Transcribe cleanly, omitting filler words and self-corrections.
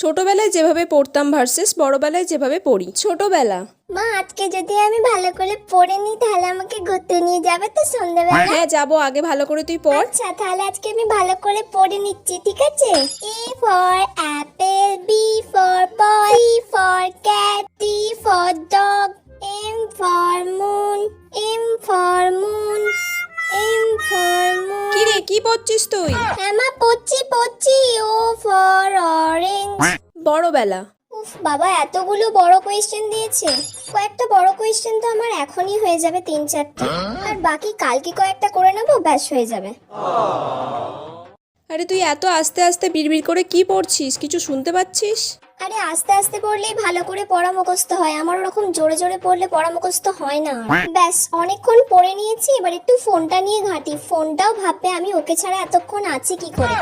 ছোটবেলায় যেভাবে পড়তাম ভার্সেস বড়বেলায় যেভাবে পড়ি। ছোটবেলা। মা, আজকে যদি আমি ভালো করে পড়ে নিই তাহলে আমাকে ঘুরতে নিয়ে যাবে তো সন্ধ্যাবেলা? হ্যাঁ যাবো, আগে ভালো করে তুই পড়। আচ্ছা, তাহলে আজকে আমি ভালো করে পড়ে নিচ্ছি, ঠিক আছে? A for apple, B for boy, C for cat, D for dog, M for moon, M for moon, M for moon. কি রে, কি পড়ছিস তুই? হ্যাঁ মা, পড়ছি। O for orange. বড়বেলা। উফ বাবা, এতগুলো বড় কোয়েশ্চেন দিয়েছে। কয়েকটা বড় কোয়েশ্চেন তো আমার এখনই হয়ে যাবে 3-4টা, আর বাকি কালকে কয়েকটা করে নেবো, ব্যাস হয়ে যাবে। আরে তুই এত আস্তে আস্তে বিড়বিড় করে কি পড়ছিস, কিছু শুনতে পাচ্ছিস? আরে আস্তে আস্তে পড়লেই ভালো করে পড়া মুখস্থ হয়, আমার ওরকম জোরে জোরে পড়লে পড়া মুখস্থ হয় না। ব্যাস অনেকক্ষণ পড়ে নিয়েছি, এবার একটু ফোনটা নিয়ে ঘাঁটি। ফোনটাও ভাববে আমি ওকে ছাড়া এতক্ষণ আছি কি করে।